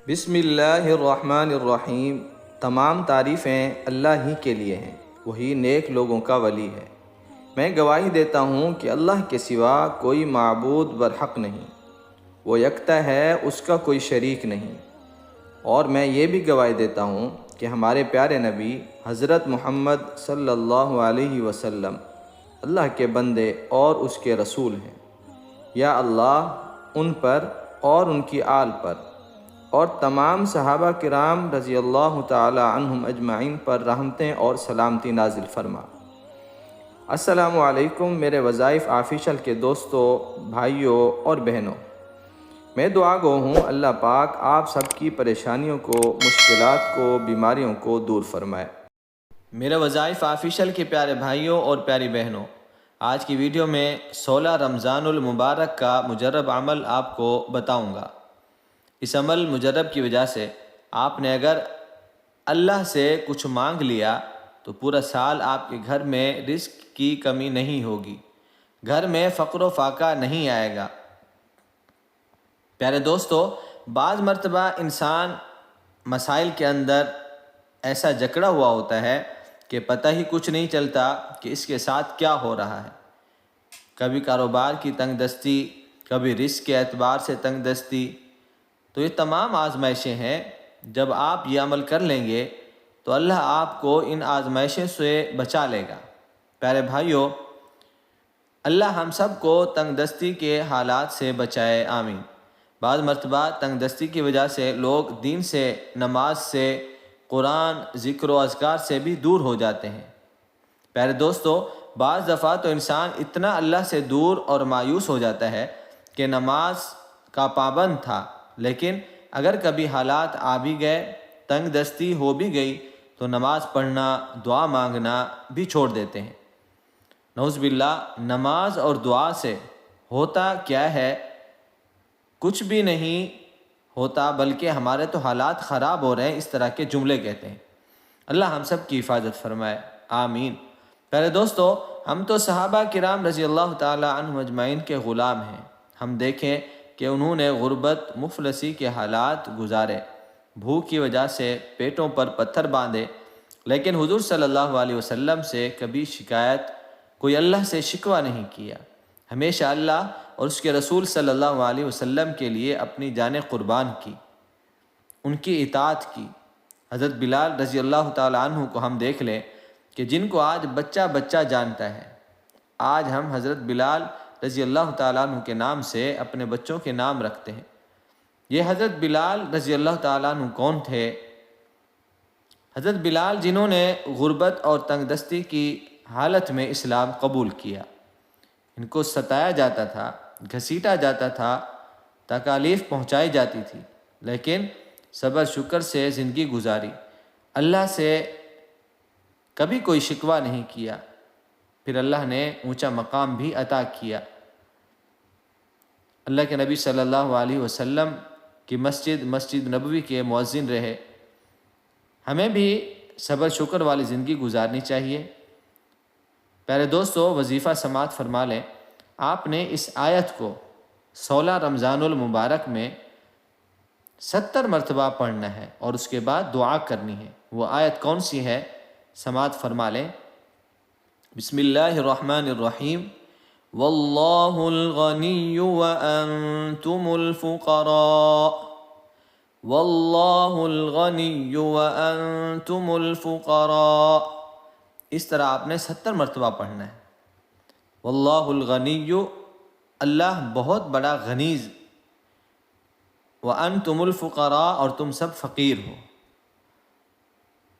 بسم اللہ الرحمن الرحیم۔ تمام تعریفیں اللہ ہی کے لیے ہیں، وہی نیک لوگوں کا ولی ہے۔ میں گواہی دیتا ہوں کہ اللہ کے سوا کوئی معبود برحق نہیں، وہ یکتا ہے، اس کا کوئی شریک نہیں۔ اور میں یہ بھی گواہی دیتا ہوں کہ ہمارے پیارے نبی حضرت محمد صلی اللہ علیہ وسلم اللہ کے بندے اور اس کے رسول ہیں۔ یا اللہ ان پر اور ان کی آل پر اور تمام صحابہ کرام رضی اللہ تعالی عنہم اجمعین پر رحمتیں اور سلامتی نازل فرما۔ السلام علیکم میرے وظائف آفیشل کے دوستوں، بھائیوں اور بہنوں۔ میں دعا گو ہوں اللہ پاک آپ سب کی پریشانیوں کو، مشکلات کو، بیماریوں کو دور فرمائے۔ میرے وظائف آفیشل کے پیارے بھائیوں اور پیاری بہنوں، آج کی ویڈیو میں 16 رمضان المبارک کا مجرب عمل آپ کو بتاؤں گا۔ اس عمل مجرب کی وجہ سے آپ نے اگر اللہ سے کچھ مانگ لیا تو پورا سال آپ کے گھر میں رزق کی کمی نہیں ہوگی، گھر میں فقر و فاقہ نہیں آئے گا۔ پیارے دوستو، بعض مرتبہ انسان مسائل کے اندر ایسا جکڑا ہوا ہوتا ہے کہ پتہ ہی کچھ نہیں چلتا کہ اس کے ساتھ کیا ہو رہا ہے۔ کبھی کاروبار کی تنگ دستی، کبھی رزق کے اعتبار سے تنگ دستی۔ تو یہ تمام آزمائشیں ہیں، جب آپ یہ عمل کر لیں گے تو اللہ آپ کو ان آزمائشوں سے بچا لے گا۔ پیارے بھائیوں، اللہ ہم سب کو تنگ دستی کے حالات سے بچائے، آمین۔ بعض مرتبہ تنگ دستی کی وجہ سے لوگ دین سے، نماز سے، قرآن، ذکر و اذکار سے بھی دور ہو جاتے ہیں۔ پیارے دوستو، بعض دفعہ تو انسان اتنا اللہ سے دور اور مایوس ہو جاتا ہے کہ نماز کا پابند تھا، لیکن اگر کبھی حالات آ بھی گئے، تنگ دستی ہو بھی گئی تو نماز پڑھنا، دعا مانگنا بھی چھوڑ دیتے ہیں۔ نعوذ باللہ، نماز اور دعا سے ہوتا کیا ہے؟ کچھ بھی نہیں ہوتا، بلکہ ہمارے تو حالات خراب ہو رہے ہیں، اس طرح کے جملے کہتے ہیں۔ اللہ ہم سب کی حفاظت فرمائے، آمین۔ پہلے دوستو، ہم تو صحابہ کرام رضی اللہ تعالی عنہ اجمعین کے غلام ہیں۔ ہم دیکھیں کہ انہوں نے غربت، مفلسی کے حالات گزارے، بھوک کی وجہ سے پیٹوں پر پتھر باندھے، لیکن حضور صلی اللہ علیہ وسلم سے کبھی شکایت، کوئی اللہ سے شکوہ نہیں کیا۔ ہمیشہ اللہ اور اس کے رسول صلی اللہ علیہ وسلم کے لیے اپنی جانیں قربان کی، ان کی اطاعت کی۔ حضرت بلال رضی اللہ تعالیٰ عنہ کو ہم دیکھ لیں کہ جن کو آج بچہ بچہ جانتا ہے۔ آج ہم حضرت بلال رضی اللہ تعالیٰ عنہ کے نام سے اپنے بچوں کے نام رکھتے ہیں۔ یہ حضرت بلال رضی اللہ تعالیٰ عنہ کون تھے؟ حضرت بلال جنہوں نے غربت اور تنگ دستی کی حالت میں اسلام قبول کیا۔ ان کو ستایا جاتا تھا، گھسیٹا جاتا تھا، تکالیف پہنچائی جاتی تھی، لیکن صبر شکر سے زندگی گزاری، اللہ سے کبھی کوئی شکوہ نہیں کیا، پھر اللہ نے اونچا مقام بھی عطا کیا۔ اللہ کے نبی صلی اللہ علیہ وسلم کی مسجد نبوی کے مؤذن رہے۔ ہمیں بھی صبر شکر والی زندگی گزارنی چاہیے۔ پیارے دوستو، وظیفہ سماعت فرما لیں۔ آپ نے اس آیت کو 16 رمضان المبارک میں 70 مرتبہ پڑھنا ہے اور اس کے بعد دعا کرنی ہے۔ وہ آیت کون سی ہے؟ سماعت فرما لیں۔ بسم اللہ الرحمن الرحیم۔ واللہ الغنی وانتم الفقراء، واللہ الغنی وانتم الفقراء۔ اس طرح آپ نے 70 مرتبہ پڑھنا ہے۔ واللہ الغنی، اللہ بہت بڑا غنی، وانتم الفقراء، اور تم سب فقیر ہو۔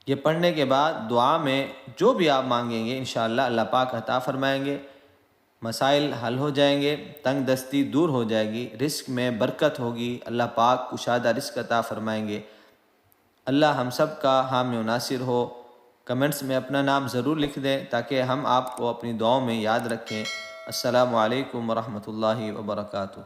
یہ پڑھنے کے بعد دعا میں جو بھی آپ مانگیں گے انشاءاللہ اللہ پاک عطا فرمائیں گے، مسائل حل ہو جائیں گے، تنگ دستی دور ہو جائے گی، رزق میں برکت ہوگی، اللہ پاک کشادہ رزق عطا فرمائیں گے۔ اللہ ہم سب کا حامی و ناصر ہو۔ کمنٹس میں اپنا نام ضرور لکھ دیں تاکہ ہم آپ کو اپنی دعاؤں میں یاد رکھیں۔ السلام علیکم ورحمۃ اللہ وبرکاتہ۔